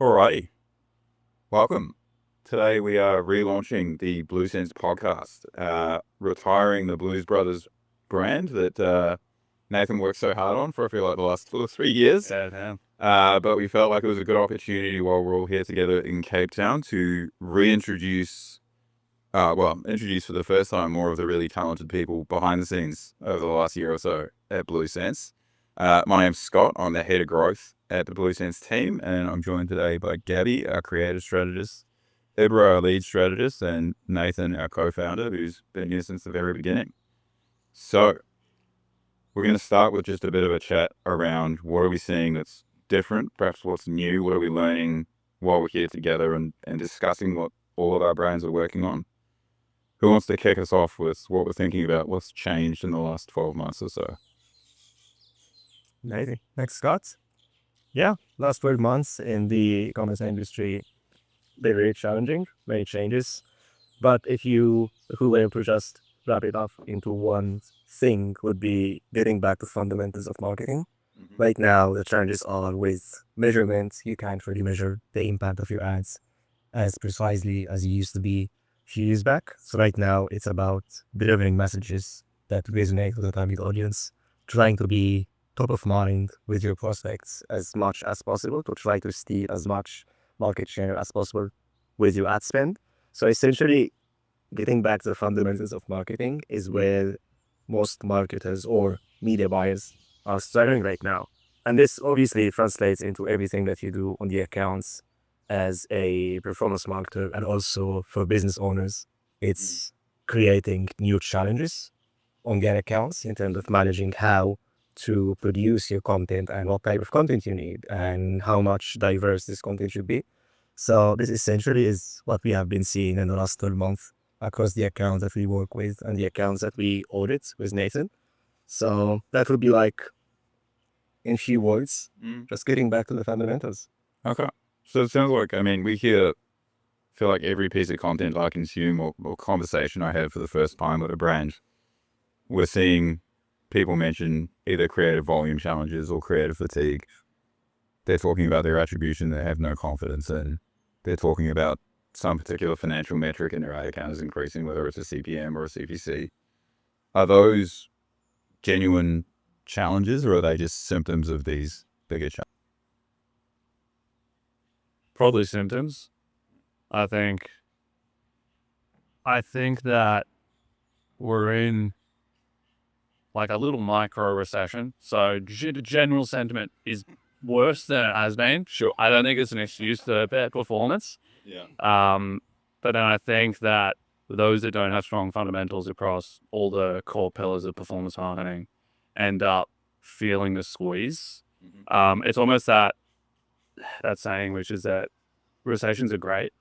Alrighty, welcome. Today we are relaunching the Blue Sense podcast, retiring the Blues Brothers brand that Nathan worked so hard on for I feel like the last 2 or 3 years. But we felt like it was a good opportunity while we're all here together in Cape Town to introduce for the first time more of the really talented people behind the scenes over the last year or so at Blue Sense. My name's Scott. I'm the head of growth at the Blue Sense team, and I'm joined today by Gaby, our creative strategist, Ibra, our lead strategist, and Nathan, our co-founder, who's been here since the very beginning. So we're going to start with just a bit of a chat around what are we seeing that's different, perhaps what's new, what are we learning while we're here together and discussing what all of our brands are working on. Who wants to kick us off with what we're thinking about, what's changed in the last 12 months or so? Amazing. Thanks, Scott. Yeah, last 12 months in the e-commerce industry, very challenging, many changes. But if we were to just wrap it up into one thing, would be getting back to fundamentals of marketing. Right now, the challenges are with measurements. You can't really measure the impact of your ads as precisely as you used to be a few years back. So right now, it's about delivering messages that resonate with the target audience, trying to be top of mind with your prospects as much as possible to try to steal as much market share as possible with your ad spend. So essentially, getting back to the fundamentals of marketing is where most marketers or media buyers are struggling right now. And this obviously translates into everything that you do on the accounts as a performance marketer, and also for business owners, it's creating new challenges on their accounts in terms of managing how to produce your content and what type of content you need and how much diverse this content should be. So this essentially is what we have been seeing in the last 12 months across the accounts that we work with and the accounts that we audit with Nathan. So that would be like, in few words, just getting back to the fundamentals. Okay. So it sounds like, we feel like every piece of content I consume or conversation I have for the first time with a brand, we're seeing people mention either creative volume challenges or creative fatigue. They're talking about their attribution they have no confidence in. They're talking about some particular financial metric in their ad account is increasing, whether it's a CPM or a CPC. Are those genuine challenges, or are they just symptoms of these bigger challenges? Probably symptoms. I think that we're in like a little micro recession. So general sentiment is worse than it has been. Sure. I don't think it's an excuse to bad performance. Yeah. But then I think that those that don't have strong fundamentals across all the core pillars of performance marketing end up feeling the squeeze. It's almost that saying, which is that recessions are great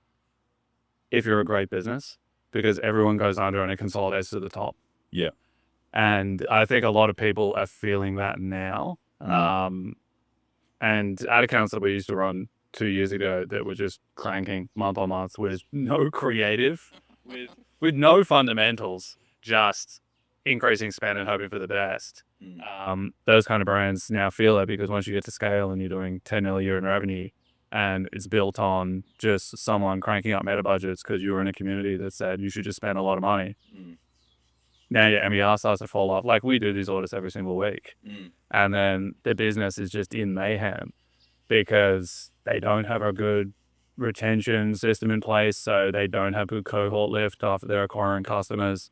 if you're a great business because everyone goes under and it consolidates to the top. Yeah. And I think a lot of people are feeling that now. And ad accounts that we used to run 2 years ago that were just cranking month on month with no creative, with no fundamentals, just increasing spend and hoping for the best. Those kind of brands now feel it because once you get to scale and you're doing 10 million a year in revenue and it's built on just someone cranking up meta budgets because you were in a community that said you should just spend a lot of money. Now your MER starts to fall off. Like we do these audits every single week. And then the business is just in mayhem because they don't have a good retention system in place. So they don't have good cohort lift after they're acquiring customers.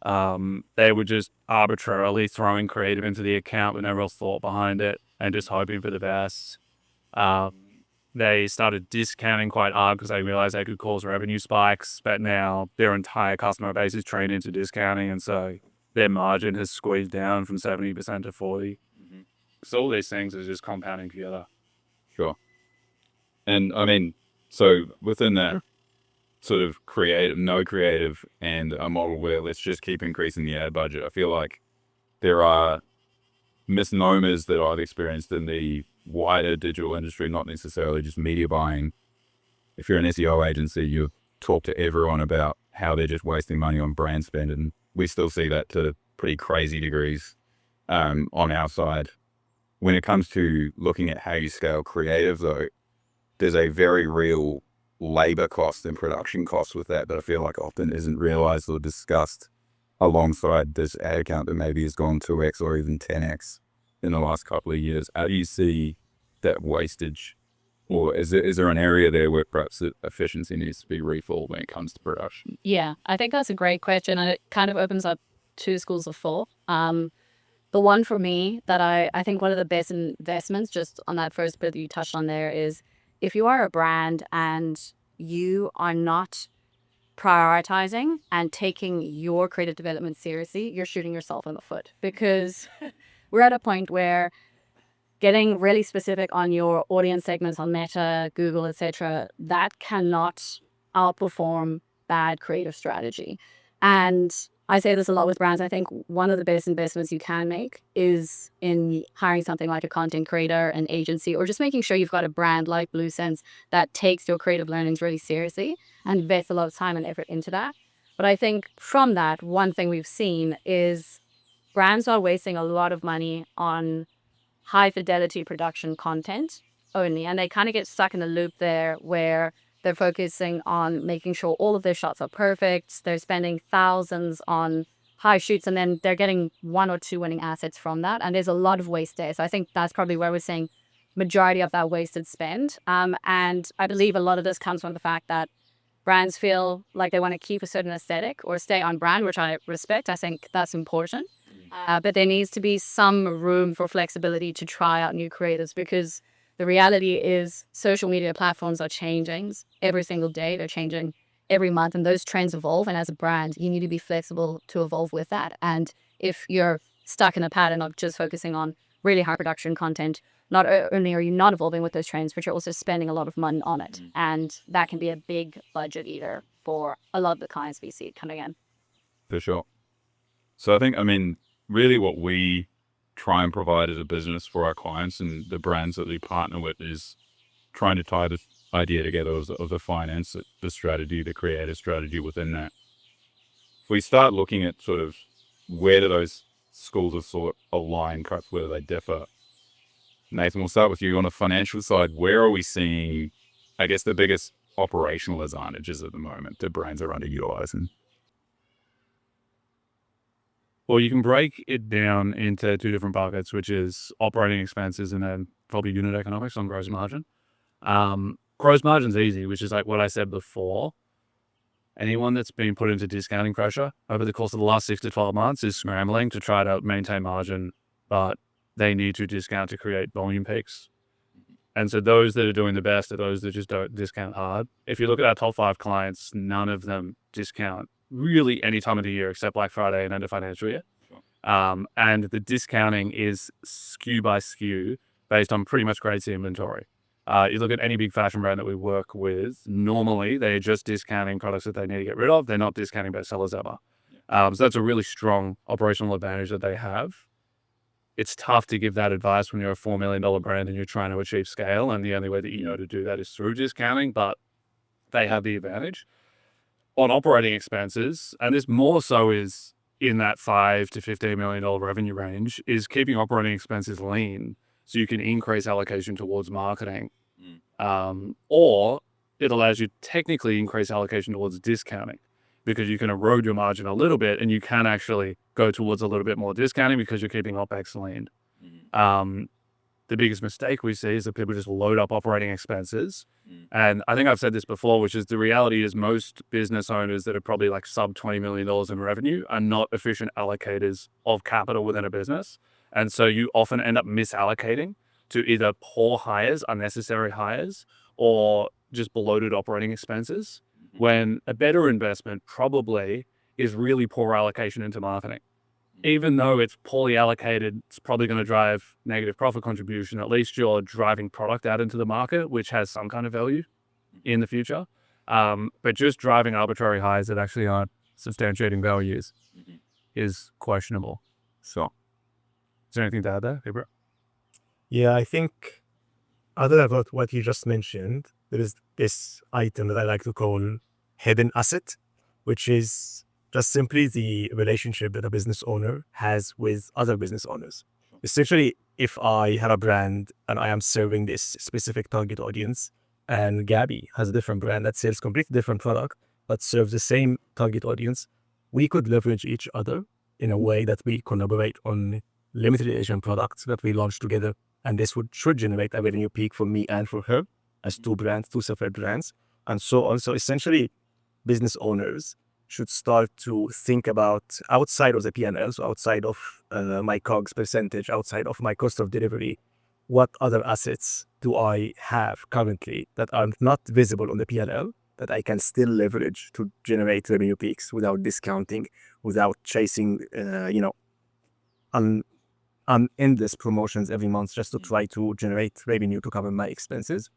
They were just arbitrarily throwing creative into the account with no real thought behind it and just hoping for the best. They started discounting quite hard because they realized they could cause revenue spikes, but now their entire customer base is trained into discounting, and so their margin has squeezed down from 70% to 40%. So all these things are just compounding together. Sure. And so within that sort of no creative and a model where let's just keep increasing the ad budget, I feel like there are misnomers that I've experienced in the wider digital industry, not necessarily just media buying. If you're an SEO agency, you talk to everyone about how they're just wasting money on brand spend, and we still see that to pretty crazy degrees on our side. When it comes to looking at how you scale creative, though, there's a very real labor cost and production cost with that I feel like often isn't realized or discussed alongside this ad account that maybe has gone 2x or even 10x in the last couple of years. How do you see that wastage? Or is there an area there where perhaps the efficiency needs to be rethought when it comes to production? Yeah, I think that's a great question, and it kind of opens up two schools of thought. The one for me that I think one of the best investments, just on that first bit that you touched on there, is if you are a brand and you are not prioritizing and taking your creative development seriously, you're shooting yourself in the foot, because we're at a point where getting really specific on your audience segments on Meta, Google, etc., that cannot outperform bad creative strategy. And I say this a lot with brands. I think one of the best investments you can make is in hiring something like a content creator, an agency, or just making sure you've got a brand like BlueSense that takes your creative learnings really seriously and invests a lot of time and effort into that. But I think from that, one thing we've seen is brands are wasting a lot of money on high fidelity production content only, and they kind of get stuck in the loop there where they're focusing on making sure all of their shots are perfect. They're spending thousands on high shoots, and then they're getting one or two winning assets from that. And there's a lot of waste there. So I think that's probably where we're seeing majority of that wasted spend. And I believe a lot of this comes from the fact that brands feel like they want to keep a certain aesthetic or stay on brand, which I respect. I think that's important. But there needs to be some room for flexibility to try out new creatives, because the reality is social media platforms are changing every single day. They're changing every month, and those trends evolve. And as a brand, you need to be flexible to evolve with that. And if you're stuck in a pattern of just focusing on really high production content, not only are you not evolving with those trends, but you're also spending a lot of money on it. And that can be a big budget eater for a lot of the clients we see coming in. For sure. So I think, really what we try and provide as a business for our clients and the brands that we partner with is trying to tie the idea together of the finance, the strategy, the creative strategy within that. If we start looking at sort of where do those schools of thought align, perhaps where do they differ? Nathan, we'll start with you on the financial side. Where are we seeing, I guess, the biggest operational advantages at the moment that brands are underutilizing? Well, you can break it down into two different buckets, which is operating expenses and then probably unit economics on gross margin. Gross margin's easy, which is like what I said before. Anyone that's been put into discounting pressure over the course of the last 6 to 12 months is scrambling to try to maintain margin, but they need to discount to create volume peaks. And so those that are doing the best are those that just don't discount hard. If you look at our top 5 clients, none of them discount really any time of the year except Black Friday and end of financial year. And the discounting is SKU by SKU based on pretty much grade C inventory. You look at any big fashion brand that we work with, normally they're just discounting products that they need to get rid of. They're not discounting bestsellers ever. So that's a really strong operational advantage that they have. It's tough to give that advice when you're a $4 million brand and you're trying to achieve scale. And the only way that you know to do that is through discounting, but they have the advantage. On operating expenses, and this more so is in that $5 to $15 million revenue range, is keeping operating expenses lean so you can increase allocation towards marketing. Or it allows you to technically increase allocation towards discounting, because you can erode your margin a little bit and you can actually go towards a little bit more discounting because you're keeping OPEX lean. The biggest mistake we see is that people just load up operating expenses. And I think I've said this before, which is the reality is most business owners that are probably like sub $20 million in revenue are not efficient allocators of capital within a business. And so you often end up misallocating to either poor hires, unnecessary hires, or just bloated operating expenses, when a better investment probably is really poor allocation into marketing. Even though it's poorly allocated, it's probably going to drive negative profit contribution. At least you're driving product out into the market, which has some kind of value in the future. But just driving arbitrary highs that actually aren't substantiating values is questionable. So, is there anything to add there, Ibra? Yeah, I think other than what you just mentioned, there is this item that I like to call hidden asset, which is just simply the relationship that a business owner has with other business owners. Essentially, if I have a brand and I am serving this specific target audience and Gaby has a different brand that sells completely different product but serves the same target audience, we could leverage each other in a way that we collaborate on limited edition products that we launch together. And this should generate a revenue peak for me and for her as two separate brands, and so on. So essentially, business owners should start to think about outside of the P&L, so outside of my COGS percentage, outside of my cost of delivery, what other assets do I have currently that are not visible on the P&L that I can still leverage to generate revenue peaks without discounting, without chasing, endless promotions every month just to try to generate revenue to cover my expenses.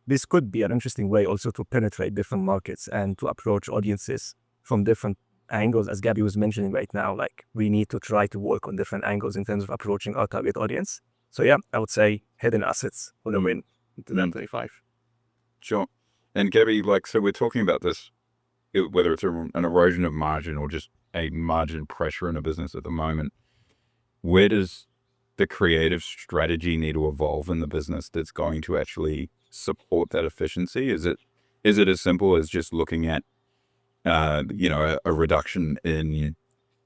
This could be an interesting way also to penetrate different markets and to approach audiences from different angles. As Gaby was mentioning right now, like we need to try to work on different angles in terms of approaching our target audience. So yeah, I would say hidden assets on the win in 2025. Sure. And Gaby, so we're talking about this, whether it's an erosion of margin or just a margin pressure in a business at the moment. Where does the creative strategy need to evolve in the business that's going to actually support that efficiency? Is it as simple as just looking at a reduction in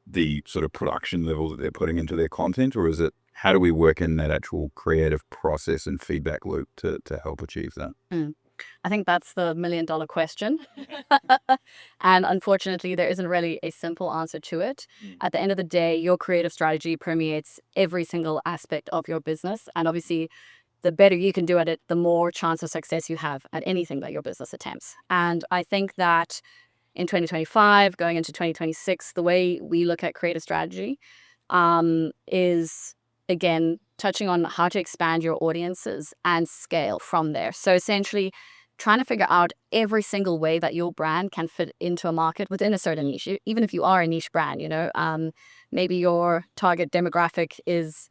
the sort of production level that they're putting into their content, or is it how do we work in that actual creative process and feedback loop to help achieve that? I think that's the $1 million question. And unfortunately, there isn't really a simple answer to it. At the end of the day, your creative strategy permeates every single aspect of your business. And obviously, the better you can do at it, the more chance of success you have at anything that your business attempts. And I think that in 2025, going into 2026, the way we look at creative strategy is, again, touching on how to expand your audiences and scale from there. So essentially, trying to figure out every single way that your brand can fit into a market within a certain niche. Even if you are a niche brand, maybe your target demographic is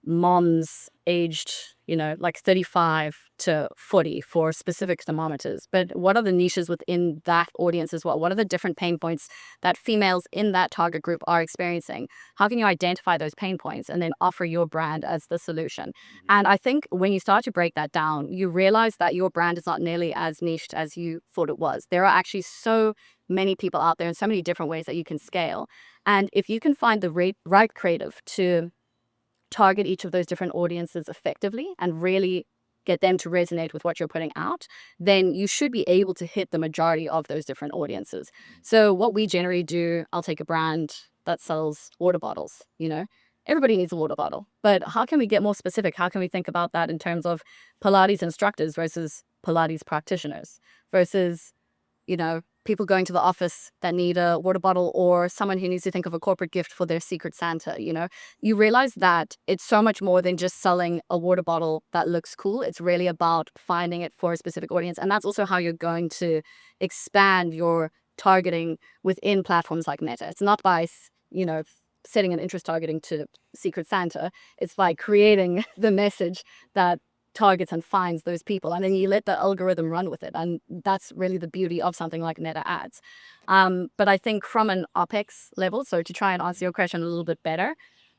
moms aged, 35 to 40 for specific thermometers. But what are the niches within that audience as well? What are the different pain points that females in that target group are experiencing? How can you identify those pain points and then offer your brand as the solution? And I think when you start to break that down, you realize that your brand is not nearly as niched as you thought it was. There are actually so many people out there and so many different ways that you can scale. And if you can find the right creative to target each of those different audiences effectively and really get them to resonate with what you're putting out, then you should be able to hit the majority of those different audiences. So what we generally do, I'll take a brand that sells water bottles, everybody needs a water bottle, but how can we get more specific? How can we think about that in terms of Pilates instructors versus Pilates practitioners versus, people going to the office that need a water bottle, or someone who needs to think of a corporate gift for their secret Santa, You realize that it's so much more than just selling a water bottle that looks cool. It's really about finding it for a specific audience. And that's also how you're going to expand your targeting within platforms like Meta. It's not by, setting an interest targeting to secret Santa. It's by creating the message that targets and finds those people, and then you let the algorithm run with it. And that's really the beauty of something like Meta ads. But I think from an OpEx level, so to try and answer your question a little bit better,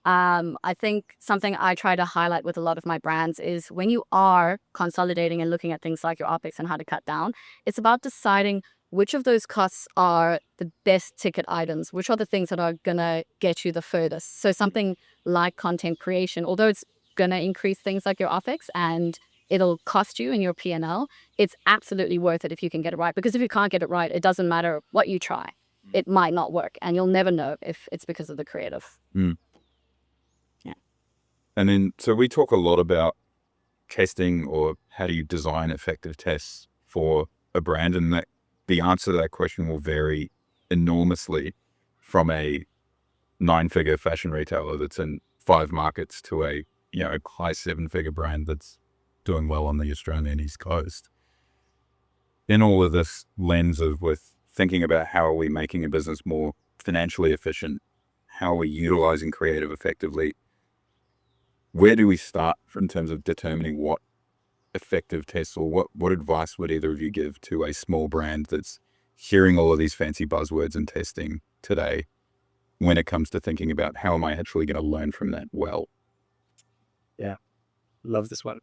I think something I try to highlight with a lot of my brands is when you are consolidating and looking at things like your OpEx and how to cut down, it's about deciding which of those costs are the best ticket items, which are the things that are going to get you the furthest. So something like content creation, although it's going to increase things like your OpEx and it'll cost you in your P&L, it's absolutely worth it if you can get it right. Because if you can't get it right, it doesn't matter what you try. It might not work, and you'll never know if it's because of the creative. Yeah. And then, so we talk a lot about testing, or how do you design effective tests for a brand, and that the answer to that question will vary enormously from a 9-figure fashion retailer that's in 5 markets to a high 7-figure brand that's doing well on the Australian East Coast. In all of this lens of with thinking about how are we making a business more financially efficient, how are we utilizing creative effectively, where do we start in terms of determining what effective tests, or what advice would either of you give to a small brand that's hearing all of these fancy buzzwords and testing today when it comes to thinking about how am I actually going to learn from that well? Yeah, love this one.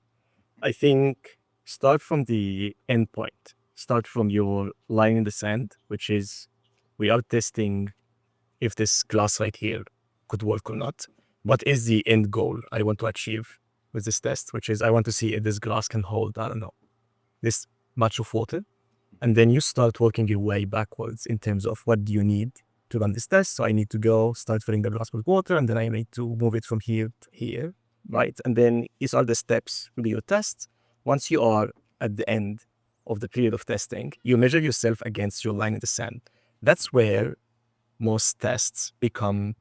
I think start from the endpoint. Start from your line in the sand, which is we are testing if this glass right here could work or not. What is the end goal I want to achieve with this test, which is I want to see if this glass can hold, I don't know, this much of water. And then you start working your way backwards in terms of what do you need to run this test. So I need to go start filling the glass with water, and then I need to move it from here to here, right? And then these are the steps to do your test. Once you are at the end of the period of testing, you measure yourself against your line in the sand. That's where most tests become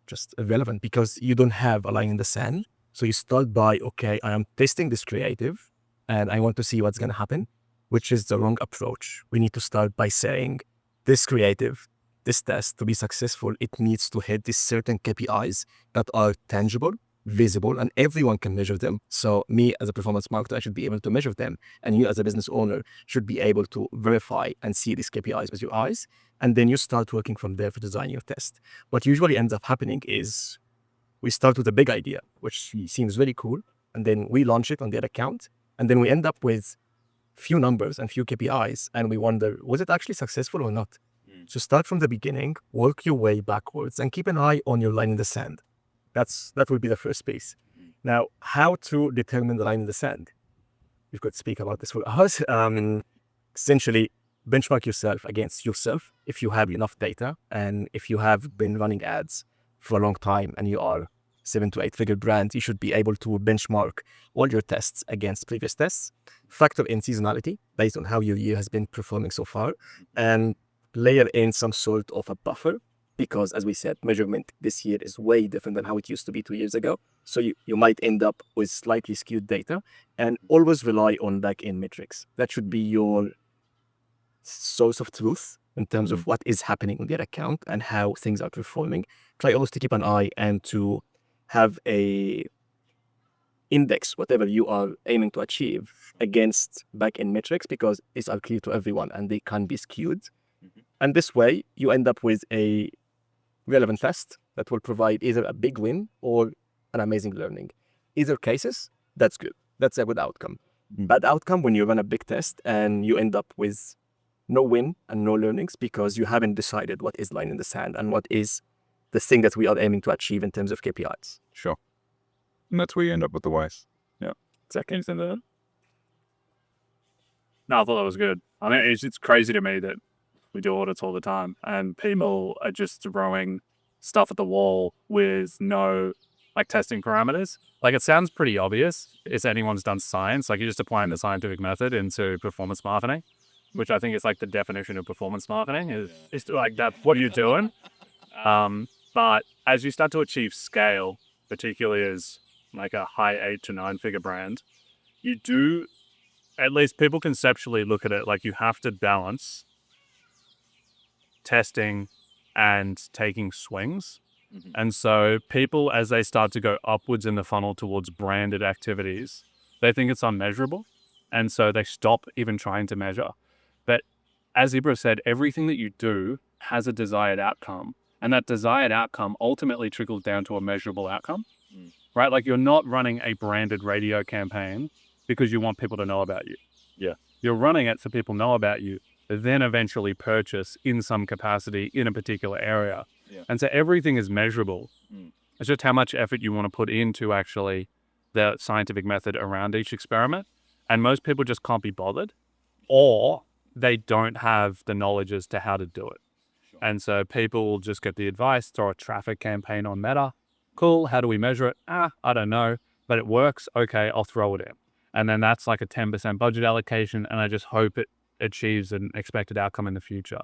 just irrelevant because you don't have a line in the sand. So you start by, okay, I am testing this creative and I want to see what's going to happen, which is the wrong approach. We need to start by saying this creative, this test to be successful, it needs to hit these certain KPIs that are tangible, visible, and everyone can measure them. So me as a performance marketer, I should be able to measure them. And you as a business owner should be able to verify and see these KPIs with your eyes. And then you start working from there to design your test. What usually ends up happening is we start with a big idea, which seems very cool. And then we launch it on their account. And then we end up with few numbers and few KPIs. And we wonder, was it actually successful or not? So start from the beginning, work your way backwards, and keep an eye on your line in the sand. That would be the first piece. Now, how to determine the line in the sand? We could speak about this for hours. Essentially, benchmark yourself against yourself if you have enough data, and if you have been running ads for a long time and you are 7 to 8 figure brand, you should be able to benchmark all your tests against previous tests, factor in seasonality based on how your year has been performing so far, and layer in some sort of a buffer. Because as we said, measurement this year is way different than how it used to be 2 years ago. So you might end up with slightly skewed data, and always rely on back-end metrics. That should be your source of truth in terms of what is happening on their account and how things are performing. Try always to keep an eye and to have a index, whatever you are aiming to achieve, against back-end metrics, because these are clear to everyone and they can be skewed. And this way you end up with a relevant test that will provide either a big win or an amazing learning. Either cases, that's good. That's a good outcome. Bad outcome when you run a big test and you end up with no win and no learnings because you haven't decided what is line in the sand and what is the thing that we are aiming to achieve in terms of KPIs. Sure. And that's where you end up with the waste. No, I thought that was good. I mean, it's crazy to me that we do audits all the time and people are just throwing stuff at the wall with no testing parameters. It sounds pretty obvious if anyone's done science, you're just applying the scientific method into performance marketing, which I think is the definition of performance marketing is that's what you're doing. But as you start to achieve scale, particularly as a high 8 to 9 figure brand, you do, at least people conceptually look at it you have to balance testing and taking swings. And so people, as they start to go upwards in the funnel towards branded activities, they think it's unmeasurable. And so they stop even trying to measure. But as Ibra said, everything that you do has a desired outcome. And that desired outcome ultimately trickles down to a measurable outcome, right? You're not running a branded radio campaign because you want people to know about you. Yeah. You're running it so people know about you, then eventually purchase in some capacity in a particular area. Yeah. And so everything is measurable. It's just how much effort you want to put into actually the scientific method around each experiment. And most people just can't be bothered, or they don't have the knowledge as to how to do it. Sure. And so people will just get the advice, throw a traffic campaign on Meta. Cool, how do we measure it? I don't know, but it works. Okay, I'll throw it in. And then that's a 10% budget allocation, and I just hope it achieves an expected outcome in the future.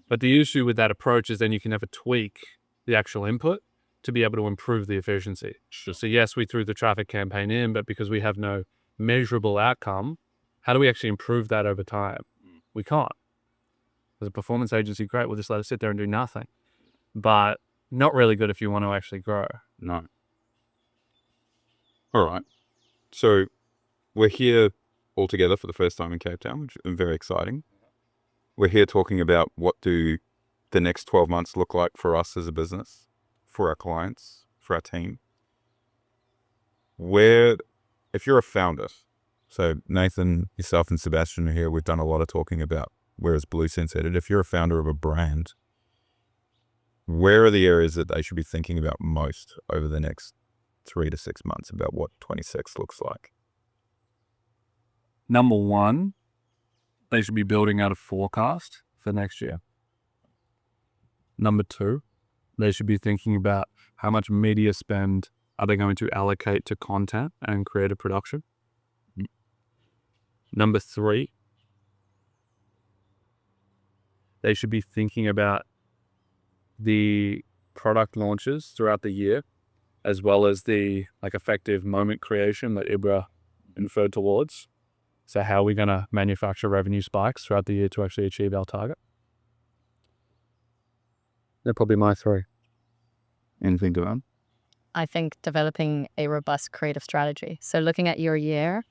But the issue with that approach is then you can never tweak the actual input to be able to improve the efficiency. Sure. So yes, we threw the traffic campaign in, but because we have no measurable outcome, how do we actually improve that over time? We can't. As a performance agency, great, we'll just let it sit there and do nothing. But not really good if you want to actually grow. No. All right. So we're here all together for the first time in Cape Town, which is very exciting. We're here talking about what do the next 12 months look like for us as a business, for our clients, for our team. If you're a founder, So Nathan, yourself and Sebastian are here. We've done a lot of talking about where is Blue Sense headed. If you're a founder of a brand, where are the areas that they should be thinking about most over the next 3 to 6 months about what 26 looks like? Number one, they should be building out a forecast for next year. Number two, they should be thinking about how much media spend are they going to allocate to content and creative production. Number three, they should be thinking about the product launches throughout the year, as well as the effective moment creation that Ibra inferred towards. So how are we going to manufacture revenue spikes throughout the year to actually achieve our target? They're probably my three. Anything to add? I think developing a robust creative strategy. So looking at your year,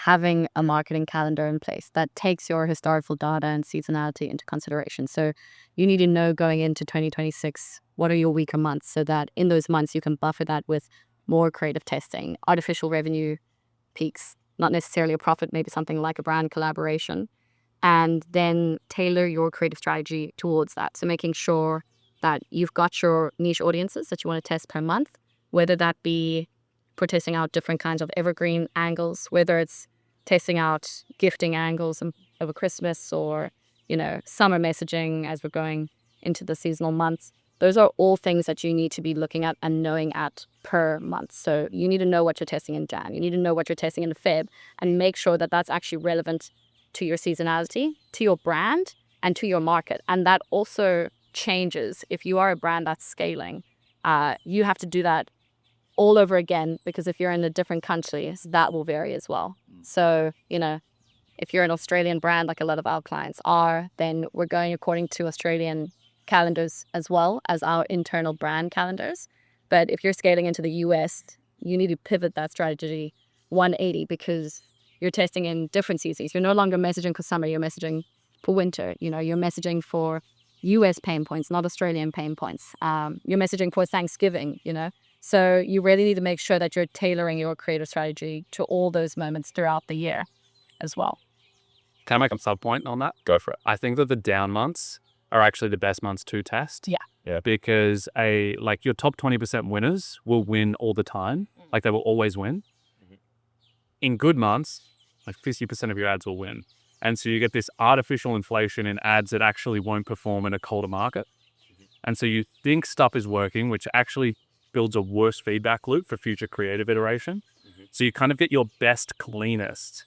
having a marketing calendar in place that takes your historical data and seasonality into consideration. So you need to know going into 2026, what are your weaker months, so that in those months you can buffer that with more creative testing, artificial revenue peaks, not necessarily a profit, maybe something like a brand collaboration, and then tailor your creative strategy towards that. So making sure that you've got your niche audiences that you want to test per month, whether that be for testing out different kinds of evergreen angles, whether it's testing out gifting angles over Christmas or, summer messaging as we're going into the seasonal months. Those are all things that you need to be looking at and knowing at per month. So you need to know what you're testing in Jan. You need to know what you're testing in Feb and make sure that that's actually relevant to your seasonality, to your brand, and to your market. And that also changes. If you are a brand that's scaling, you have to do that all over again, because if you're in a different country, that will vary as well. So, if you're an Australian brand, like a lot of our clients are, then we're going according to Australian calendars as well as our internal brand calendars. But if you're scaling into the US, you need to pivot that strategy 180 because you're testing in different seasons. You're no longer messaging for summer, you're messaging for winter. You're messaging for US pain points, not Australian pain points. You're messaging for Thanksgiving, So you really need to make sure that you're tailoring your creative strategy to all those moments throughout the year as well. Can I make a sub point on that? Go for it. I think that the down months are actually the best months to test. Yeah. Because your top 20% winners will win all the time. They will always win. In good months, 50% of your ads will win. And so you get this artificial inflation in ads that actually won't perform in a colder market. And so you think stuff is working, which actually builds a worse feedback loop for future creative iteration. So you kind of get your best, cleanest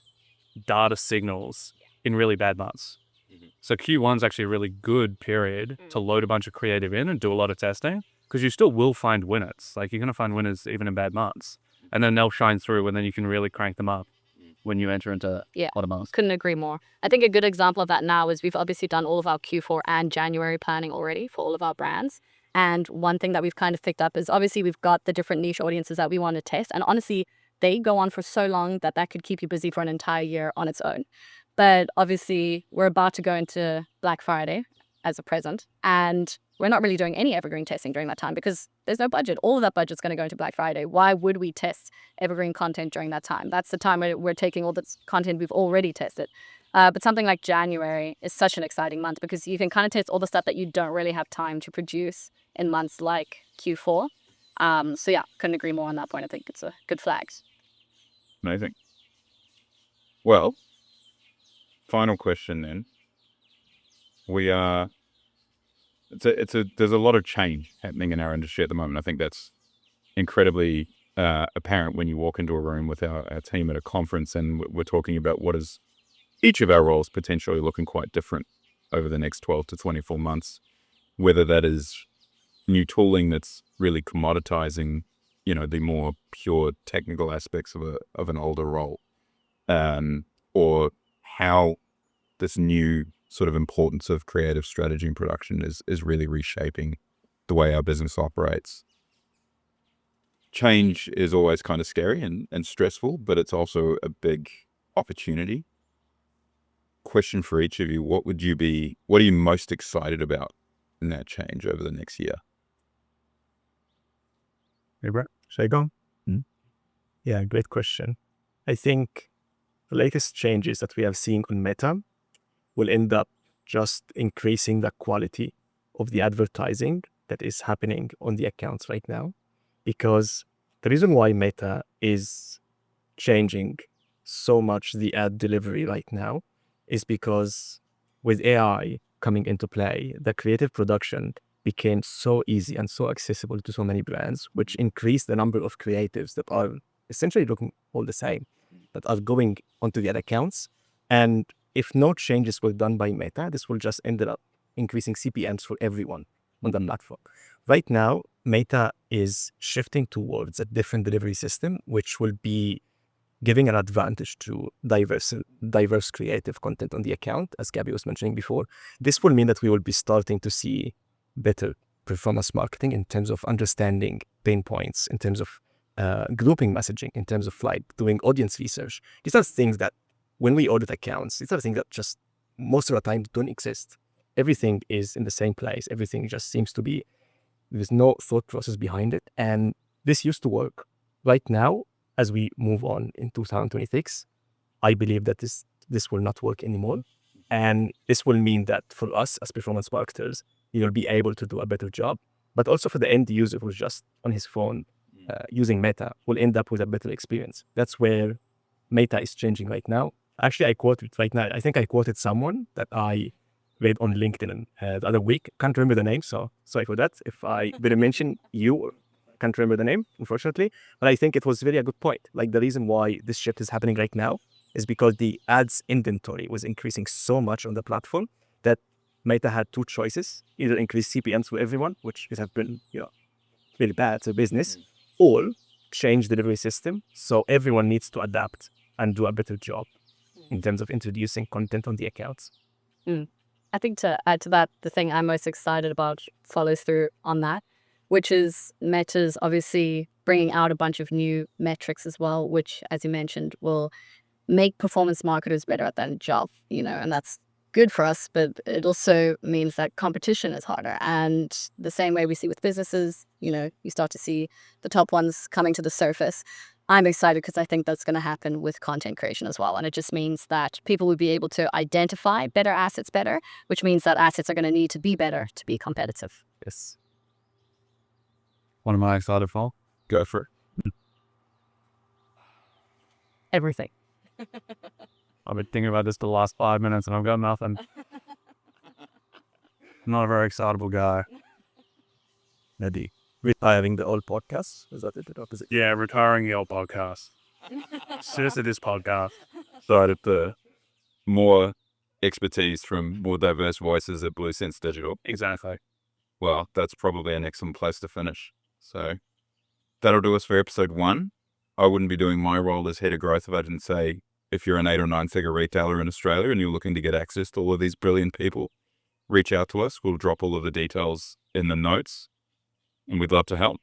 data signals in really bad months. So Q1 is actually a really good period to load a bunch of creative in and do a lot of testing, because you still will find winners. You're going to find winners even in bad months. And then they'll shine through, and then you can really crank them up when you enter into hot months. Couldn't agree more. I think a good example of that now is we've obviously done all of our Q4 and January planning already for all of our brands. And one thing that we've kind of picked up is obviously we've got the different niche audiences that we want to test. And honestly, they go on for so long that could keep you busy for an entire year on its own. But obviously, we're about to go into Black Friday as a present. And we're not really doing any evergreen testing during that time because there's no budget. All of that budget's going to go into Black Friday. Why would we test evergreen content during that time? That's the time where we're taking all the content we've already tested. But something like January is such an exciting month because you can kind of test all the stuff that you don't really have time to produce in months like Q4. So yeah, couldn't agree more on that point. I think it's a good flag. Amazing. Well, final question then. There's a lot of change happening in our industry at the moment. I think that's incredibly apparent when you walk into a room with our team at a conference and we're talking about what is each of our roles potentially looking quite different over the next 12 to 24 months, whether that is new tooling that's really commoditizing, the more pure technical aspects of an older role, or how this new sort of importance of creative strategy and production is really reshaping the way our business operates. Change is always kind of scary and stressful, but it's also a big opportunity. Question for each of you, what are you most excited about in that change over the next year? Ibra, should I go? Yeah, great question. I think latest changes that we have seen on Meta will end up just increasing the quality of the advertising that is happening on the accounts right now. Because the reason why Meta is changing so much the ad delivery right now is because with AI coming into play, the creative production became so easy and so accessible to so many brands, which increased the number of creatives that are essentially looking all the same, that are going onto the ad accounts. And if no changes were done by Meta, this will just end up increasing CPMs for everyone on the platform. Right now, Meta is shifting towards a different delivery system, which will be giving an advantage to diverse creative content on the account, as Gaby was mentioning before. This will mean that we will be starting to see better performance marketing in terms of understanding pain points, in terms of grouping messaging, in terms of like doing audience research. These are things that when we audit accounts, these are things that just most of the time don't exist. Everything is in the same place. Everything just seems to be, there's no thought process behind it. And this used to work. Right now, as we move on in 2026, I believe that this will not work anymore. And this will mean that for us as performance marketers, you'll be able to do a better job. But also for the end user who's just on his phone using Meta, will end up with a better experience. That's where Meta is changing right now. Actually, I quoted right now, I think I quoted someone that I read on LinkedIn the other week. Can't remember the name, so sorry for that. If I didn't mention you, can't remember the name, unfortunately. But I think it was really a good point. Like the reason why this shift is happening right now is because the ads inventory was increasing so much on the platform that Meta had two choices: either increase CPMs for everyone, which has been really bad to business, or change delivery system so everyone needs to adapt and do a better job in terms of introducing content on the accounts. I think to add to that, the thing I'm most excited about follows through on that, which is Meta's obviously bringing out a bunch of new metrics as well, which, as you mentioned, will make performance marketers better at that job, and that's good for us, but it also means that competition is harder. And the same way we see with businesses, you start to see the top ones coming to the surface. I'm excited because I think that's going to happen with content creation as well. And it just means that people will be able to identify better assets better, which means that assets are going to need to be better to be competitive. Yes. What am I excited for? Go for it. Everything. I've been thinking about this for the last 5 minutes and I've got nothing. I'm not a very excitable guy. Maybe retiring the old podcast? Is that it? Opposite? Yeah, retiring the old podcast. Seriously, this podcast. Excited for more expertise from more diverse voices at Blue Sense Digital. Exactly. Well, that's probably an excellent place to finish. So that'll do us for episode 1. I wouldn't be doing my role as head of growth if I didn't say, if you're an 8 or 9 figure retailer in Australia and you're looking to get access to all of these brilliant people, reach out to us. We'll drop all of the details in the notes and we'd love to help.